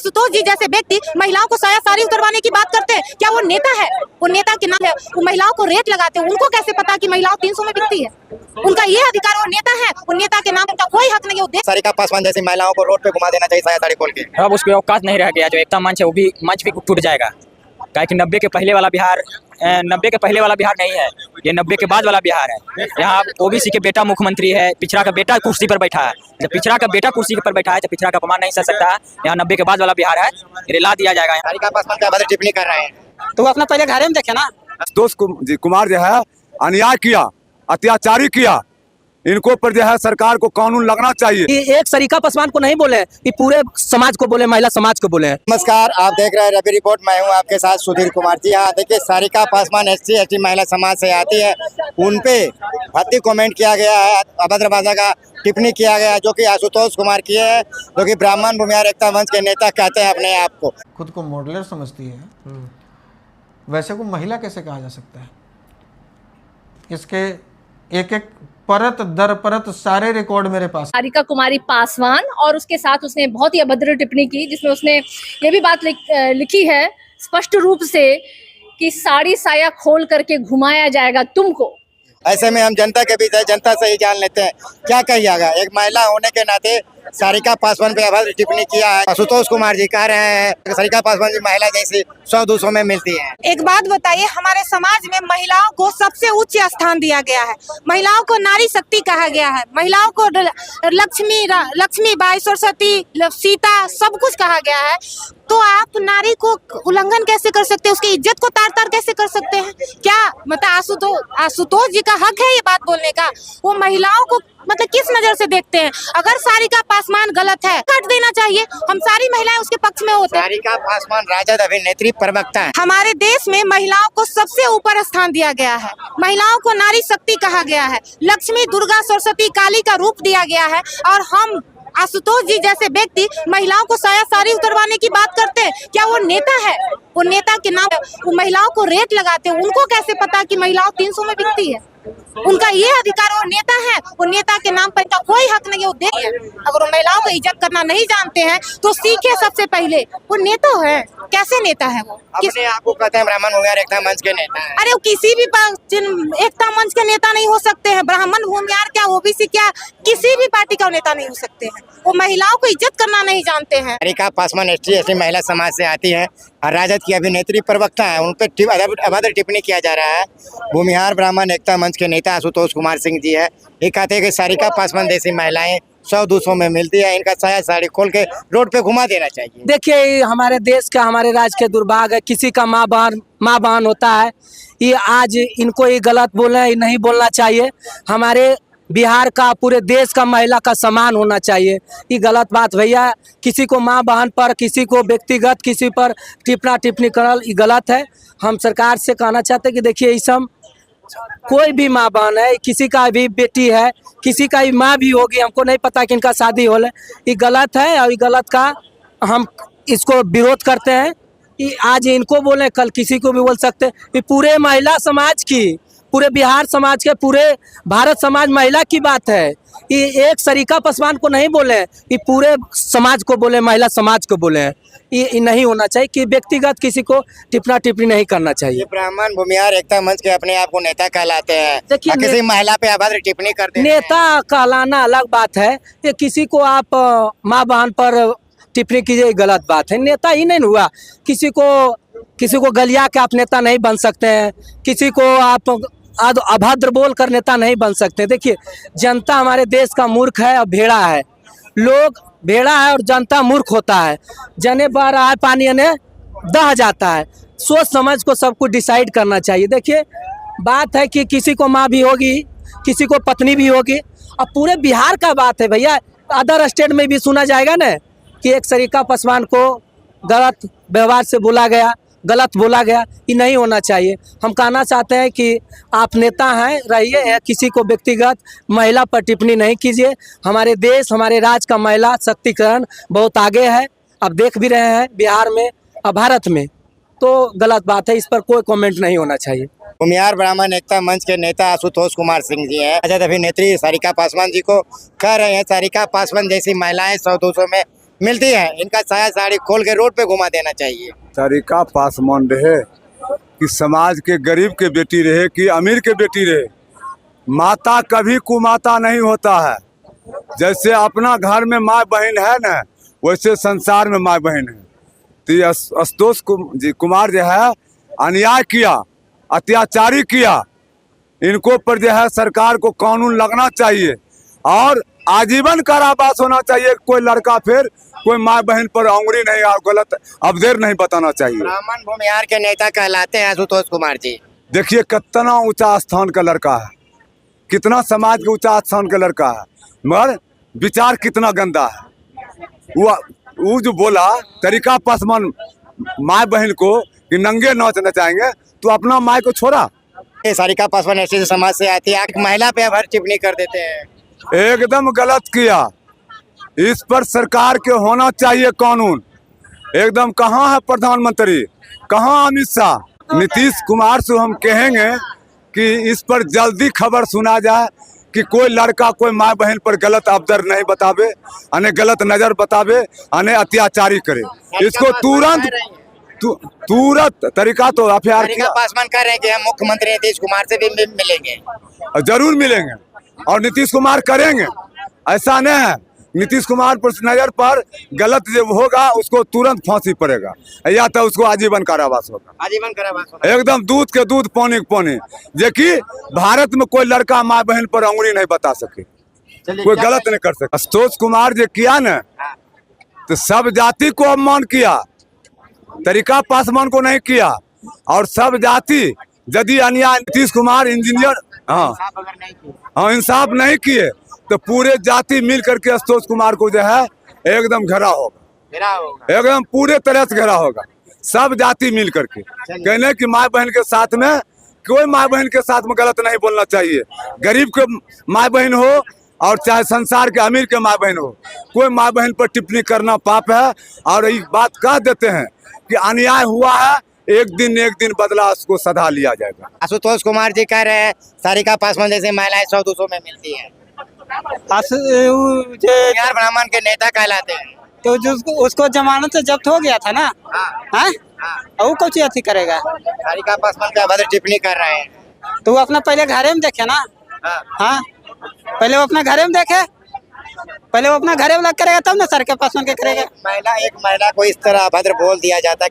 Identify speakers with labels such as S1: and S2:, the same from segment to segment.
S1: आशुतोष जी जैसे व्यक्ति महिलाओं को साया साड़ी उतरवाने की बात करते हैं, क्या वो नेता है? वो नेता के नाम है, वो महिलाओं को रेट लगाते हैं। उनको कैसे पता कि महिलाओं 300 में बिकती है? उनका ये अधिकार, वो नेता है, वो नेता के नाम उनका कोई हक नहीं है।
S2: सारिका पासवान जैसी महिलाओं को रोड पे घुमा देना चाहिए साया साड़ी खोल के।
S3: अब उस पर औकात नहीं रह गया। जो एकता मंच है वो भी मंच भी टूट जाएगा। क्या कि 90 के पहले वाला बिहार नहीं है, ये 90 के बाद वाला बिहार है। यहाँ ओबीसी के बेटा मुख्यमंत्री है, पिछड़ा का बेटा कुर्सी पर बैठा है। जब पिछड़ा का बेटा कुर्सी पर बैठा है तो पिछड़ा का अपमान नहीं सह सकता है। यहाँ 90 के बाद वाला बिहार है, रिला दिया जाएगा।
S2: सारिका पासवान क्या बदल टिप्पणी कर रहे हैं,
S3: तो वो अपना पहले घर में देखे ना।
S4: दोस्त कुमार जो है अन्याय किया, अत्याचारी किया, इनको पर जो है सरकार को कानून लगना चाहिए।
S5: ये एक सारिका पासवान को नहीं बोले, ये पूरे समाज को बोले, महिला समाज को बोले।
S2: नमस्कार, आप देख रहे हैं रवि रिपोर्ट। मैं हूं आपके साथ सुधीर कुमार जी। हाँ देखिए, सारिका पासवान SC/ST महिला समाज से आती है, उन पे भद्दी कमेंट किया गया है, अभद्र भाषा का टिप्पणी किया गया है, जो कि आशुतोष कुमार किए हैं, जो कि ब्राह्मण भूमिहार एकता मंच के नेता कहते हैं अपने आप को।
S6: खुद को मॉडलर समझती है, वैसे को महिला कैसे कहा जा सकता है? इसके एक एक परत दर परत सारे रिकॉर्ड मेरे पास।
S7: सारिका कुमारी पासवान, और उसके साथ उसने बहुत ही अभद्र टिप्पणी की, जिसमें उसने ये भी बात लिखी है स्पष्ट रूप से कि साड़ी साया खोल करके घुमाया जाएगा तुमको।
S2: ऐसे में हम जनता के बीच है, जनता से ही जान लेते हैं क्या कहिएगा। एक महिला होने के नाते सारिका पासवान पे अभद्र टिप्पणी किया है। आशुतोष कुमार जी कह रहे हैं कि सारिका पासवान जी महिला जैसी 100-200 में मिलती है।
S1: एक बात बताइए, हमारे समाज में महिलाओं को सबसे उच्च स्थान दिया गया है। महिलाओं को नारी शक्ति कहा गया है। महिलाओं को लक्ष्मी बाई, सरस्वती, सीता सब कुछ कहा गया है। तो आप नारी को उल्लंघन कैसे कर सकते हैं? उसकी इज्जत को तार तार कैसे कर सकते हैं? क्या मतलब आशुतोष जी का हक है ये बात बोलने का? वो महिलाओं को मतलब किस नजर से देखते हैं? अगर सारिका पासवान गलत है, काट देना चाहिए। हम सारी महिलाएं उसके पक्ष में होते हैं।
S2: सारिका पासवान राजद अभिनेत्री प्रवक्ता है।
S1: हमारे देश में महिलाओं को सबसे ऊपर स्थान दिया गया है। महिलाओं को नारी शक्ति कहा गया है। लक्ष्मी, दुर्गा, सरस्वती, काली का रूप दिया गया है। और हम आशुतोष जी जैसे व्यक्ति महिलाओं को साया साड़ी उतरवाने की बात करते हैं, क्या वो नेता है? वो नेता के नाम वो महिलाओं को रेट लगाते हैं। उनको कैसे पता कि महिलाओं 300 में बिकती है? उनका ये अधिकार, वो नेता है, वो नेता के नाम पर इनका कोई हक नहीं है। वो देख, अगर वो महिलाओं को इज्जत करना नहीं जानते हैं तो सीखे सबसे पहले। वो नेता है, कैसे नेता है? वो
S2: अपने आप को कहते हैं ब्राह्मण भूमिहार एकता मंच के नेता है।
S1: अरे वो किसी भी एकता मंच के नेता नहीं हो सकते हैं। ब्राह्मण भूमिहार क्या, ओबीसी क्या, किसी भी पार्टी का नेता नहीं हो सकते हैं। वो महिलाओं को इज्जत करना नहीं जानते हैं।
S2: सारिका पासवान SC/ST महिला समाज से आती है और राजद की अभिनेत्री प्रवक्ता है। उन पर अभद्र टिप्पणी किया जा रहा है। भूमिहार ब्राह्मण एकता मंच के नेता आशुतोष कुमार सिंह जी है। ये कहते हैं कि सारिका पासवान जैसी महिलाएं 100-200 में मिलती है, इनका साया साड़ी खोल के रोड पे घुमा देना चाहिए।
S5: देखिए, हमारे देश का, हमारे राज्य के दुर्भाग्य है, किसी का माँ बहन होता है। ये आज इनको ये गलत बोले, ये नहीं बोलना चाहिए। हमारे बिहार का, पूरे देश का महिला का सम्मान होना चाहिए। ये गलत बात भैया, किसी को माँ बहन पर, किसी को व्यक्तिगत किसी पर टिप्पणी करल, ये गलत है। हम सरकार से कहना चाहते हैं कि देखिए, ये सब कोई भी माँ बहन है, किसी का भी बेटी है, किसी का भी माँ भी होगी, हमको नहीं पता कि इनका शादी हो, ये गलत है। और ये गलत का हम इसको विरोध करते हैं। ये आज इनको बोले, कल किसी को भी बोल सकते हैं। ये पूरे महिला समाज की, पूरे बिहार समाज के, पूरे भारत समाज महिला की बात है। ये एक सारिका पासवान को नहीं बोले, ये पूरे समाज को बोले, महिला समाज को बोले। ये नहीं होना चाहिए कि व्यक्तिगत किसी को टिप्पणी नहीं करना चाहिए।
S2: ब्राह्मण भूमिहार एकता मंच के अपने आप को नेता कहलाते हैं।
S5: देखिए,
S2: किसी महिला पे अभद्र टिप्पणी करते हैं।
S5: नेता कहलाना अलग बात है, ये किसी को आप माँ बहन पर टिप्पणी कीजिए, गलत बात है। नेता ही नहीं हुआ, किसी को गलिया के आप नेता नहीं बन सकते हैं। किसी को आप अभद्र बोल कर नेता नहीं बन सकते। देखिए, जनता हमारे देश का मूर्ख है और भेड़ा है। लोग भेड़ा है और जनता मूर्ख होता है। जने बह रहा है पानी ने दह जाता है। सोच समझ को सब कुछ डिसाइड करना चाहिए। देखिए, बात है कि किसी को माँ भी होगी, किसी को पत्नी भी होगी, और पूरे बिहार का बात है भैया। अदर स्टेट में भी सुना जाएगा ना कि एक सारिका पासवान को गलत व्यवहार से बोला गया, गलत बोला गया। ये नहीं होना चाहिए। हम कहना चाहते हैं कि आप नेता हैं, रहिए, किसी को व्यक्तिगत महिला पर टिप्पणी नहीं कीजिए। हमारे देश, हमारे राज्य का महिला शक्तिकरण बहुत आगे है। अब देख भी रहे हैं बिहार में और भारत में, तो गलत बात है, इस पर कोई कमेंट नहीं होना चाहिए।
S2: भूमिहार ब्राह्मण एकता मंच के नेता आशुतोष कुमार सिंह जी हैं। राजद अभिनेत्री सारिका पासवान जी को कह रहे हैं सारिका पासवान जैसी महिलाएं 100-200 में मिलती है, इनका साया साड़ी खोल के रोड पे घुमा देना चाहिए।
S4: सारिका पासवान रहे कि समाज के गरीब के बेटी रहे कि अमीर के बेटी रहे, माता कभी कुमाता नहीं होता है। जैसे अपना घर में माँ बहन है ना, वैसे संसार में माँ बहन है। तो ये आशुतोष कुमार जो है अन्याय किया, अत्याचारी किया, इनको पर जो है सरकार को कानून लगना चाहिए और आजीवन कारावास होना चाहिए। कोई लड़का फिर कोई माँ बहन पर उंगली नहीं और गलत अवधेर नहीं बताना चाहिए।
S2: ब्राह्मण भूमिहार के नेता कहलाते हैं आशुतोष कुमार जी।
S4: देखिए कितना ऊंचा स्थान का लड़का है, कितना समाज के ऊंचा स्थान का लड़का है, मगर विचार कितना गंदा है। वो जो बोला तरीका पासवान माँ बहन को कि नंगे नाच नचाएंगे, तो अपना माँ को छोड़ा।
S2: ये सारिका पासवान ऐसे समाज से आती है, एक महिला पे भर टिप्पणी कर देते हैं।
S4: एकदम गलत किया, इस पर सरकार के होना चाहिए कानून। एकदम कहाँ है प्रधानमंत्री, कहाँ अमित शाह। नीतीश कुमार से हम कहेंगे कि इस पर जल्दी खबर सुना जाए कि कोई लड़का कोई माँ बहन पर गलत अवदर नहीं बतावे, अने गलत नजर बतावे, अने अत्याचारी करे। इसको तुरंत तरीका तो एफआईआर
S2: सारिका पासवान कह रहे हैं कि हम मुख्यमंत्री नीतीश कुमार से भी मिलेंगे।
S4: जरूर मिलेंगे और नीतीश कुमार करेंगे। ऐसा नहीं है, नीतीश कुमार पर नजर पर गलत जब होगा उसको तुरंत फांसी पड़ेगा या तो उसको आजीवन कारावास होगा।
S2: आजीवन कारावास होगा।
S4: एकदम दूध के दूध पानी के पानी। जे कि भारत में कोई लड़का माँ बहन पर उंगली नहीं बता सके, कोई गलत नहीं कर सके। आशुतोष कुमार जो किया ना, तो सब जाति को अपमान किया, तरीका पासवान को नहीं किया। और सब जाति यदि अन्याय नीतीश कुमार इंजीनियर हाँ इंसाफ नहीं किए तो पूरे जाति मिल करके आशुतोष कुमार को जो है एकदम घेरा होगा, एकदम पूरे तरह से घेरा होगा। सब जाति मिल करके कहने कि माँ बहन के साथ में कोई माँ बहन के साथ में गलत नहीं बोलना चाहिए। गरीब के माँ बहन हो और चाहे संसार के अमीर के माँ बहन हो, कोई माँ बहन पर टिप्पणी करना पाप है। और ये बात कह देते हैं कि अन्याय हुआ है, एक दिन बदला उसको सधा लिया जाएगा।
S2: आशुतोष कुमार जी कह रहे हैं सारिका पासवान जैसे महिलाएं 100-200 में मिलती है। बिहार ब्राह्मण के नेता कहलाते हैं।
S8: तो जो उसको जमानत से जब्त हो गया था ना, हाँ वो कुछ अथी करेगा।
S2: सारिका पासवान पे अभद्र टिप्पणी कर रहे हैं,
S8: तो वो अपना पहले घरे में देखे ना। हाँ पहले वो अपना घरे में देखे, पहले वो अपना घरे में लग करेगा तब ना सारिका पासवान के करेगा।
S2: एक महिला को इस तरह अभद्र बोल दिया जाता है,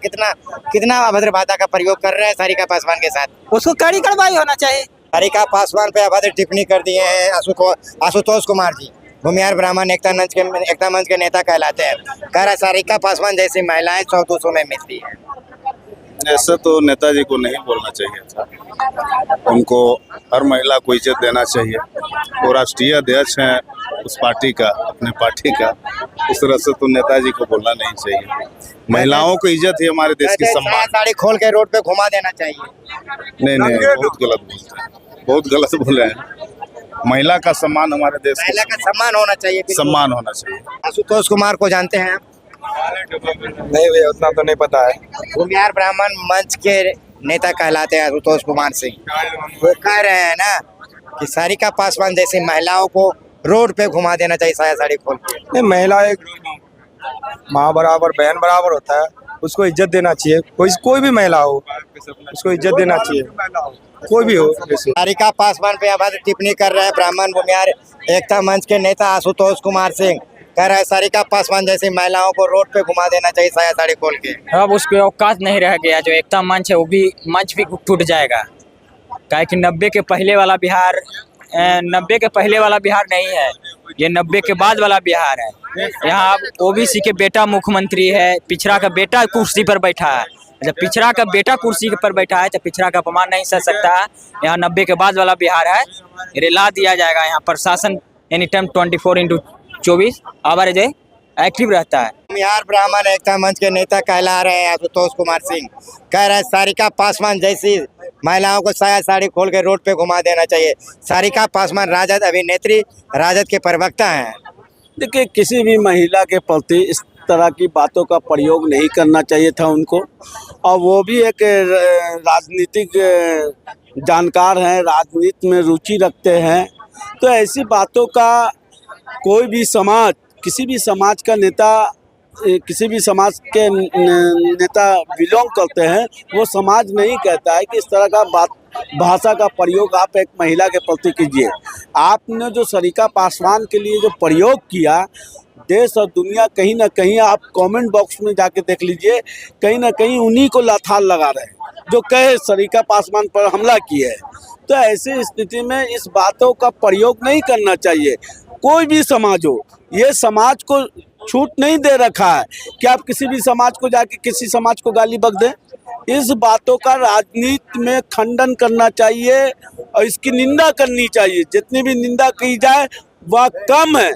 S2: कितना अभद्र भाषा का प्रयोग कर रहे हैं सारिका पासवान के साथ।
S8: उसको कड़ी कार्रवाई होना चाहिए।
S2: सारिका पासवान पे अभद्र टिप्पणी कर दिए हैं आशुतोष कुमार जी। भूमिहार ब्राह्मण एकता मंच के नेता कहलाते हैं। कह रहा सारिका पासवान जैसी महिलाएं 100-200 में मिलती है।
S9: ऐसे तो नेताजी को नहीं बोलना चाहिए था, उनको हर महिला को इज्जत देना चाहिए। वो राष्ट्रीय अध्यक्ष हैं उस पार्टी का, अपने पार्टी का, इस तरह से तो नेताजी को बोलना नहीं चाहिए। महिलाओं को इज्जत ही हमारे देश की सम्मान।
S2: साड़ी खोल के रोड पे घुमा देना चाहिए।
S9: नहीं बहुत गलत बोलते हैं, बहुत गलत बोल रहे हैं। महिला का सम्मान हमारे देश
S2: महिला का सम्मान होना चाहिए,
S9: सम्मान होना चाहिए।
S2: आशुतोष कुमार को जानते हैं आप?
S10: नहीं भैया उतना तो नहीं पता है।
S2: भूमिहार ब्राह्मण मंच के नेता कहलाते हैं आशुतोष कुमार सिंह। वो कह रहे हैं ना कि सारिका पासवान जैसी महिलाओं को रोड पे घुमा देना चाहिए साया साड़ी खोल के।
S10: नहीं, महिला एक माँ बराबर बहन बराबर होता है, उसको इज्जत देना चाहिए। कोई भी महिला हो उसको इज्जत देना चाहिए, कोई भी हो।
S2: सारिका पासवान पे अभद्र टिप्पणी कर रहे हैं ब्राह्मण भूमिहार एकता मंच के नेता आशुतोष कुमार सिंह। कह रहा है सारिका पासवान जैसी महिलाओं को रोड पे घुमा देना चाहिए साया साड़ी खोल के।
S3: अब उस पे औकात नहीं रह गया। जो एकता मंच है वो भी मंच भी टूट जाएगा। काहे कि 90 के पहले वाला बिहार नहीं है, ये 90 के बाद वाला बिहार है। यहाँ ओबीसी के बेटा मुख्यमंत्री है, पिछड़ा का बेटा कुर्सी पर बैठा है। जब पिछड़ा का बेटा कुर्सी पर बैठा है तो पिछड़ा का अपमान नहीं सह सकता है। यहाँ 90 के बाद वाला बिहार है, रिला दिया जाएगा। यहाँ प्रशासन एनी टाइम 24/24 आवाज एक्टिव रहता है।
S2: भूमिहार ब्राह्मण एकता मंच के नेता कहला रहे हैं आशुतोष कुमार सिंह। कह रहे हैं सारिका पासवान जैसी महिलाओं को साया साड़ी खोल के रोड पे घुमा देना चाहिए। सारिका पासवान राजद अभिनेत्री, राजद के प्रवक्ता हैं।
S11: देखिए किसी भी महिला के प्रति इस तरह की बातों का प्रयोग नहीं करना चाहिए था उनको। और वो भी एक राजनीतिक जानकार हैं, राजनीति में रुचि रखते हैं, तो ऐसी बातों का कोई भी समाज, किसी भी समाज का नेता किसी भी समाज के नेता बिलोंग करते हैं, वो समाज नहीं कहता है कि इस तरह का भाषा का प्रयोग आप एक महिला के प्रति कीजिए। आपने जो सरिता पासवान के लिए जो प्रयोग किया, देश और दुनिया कहीं ना कहीं आप कमेंट बॉक्स में जाके देख लीजिए, कहीं ना कहीं उन्हीं को लाथाल लगा रहे हैं जो कहे सरिता पासवान पर हमला किया है। तो ऐसी स्थिति में इस बातों का प्रयोग नहीं करना चाहिए। कोई भी समाज हो, ये समाज को छूट नहीं दे रखा है कि आप किसी भी समाज को जाके किसी समाज को गाली बक दें। इस बातों का राजनीति में खंडन करना चाहिए और इसकी निंदा करनी चाहिए। जितनी भी निंदा की जाए वह कम है।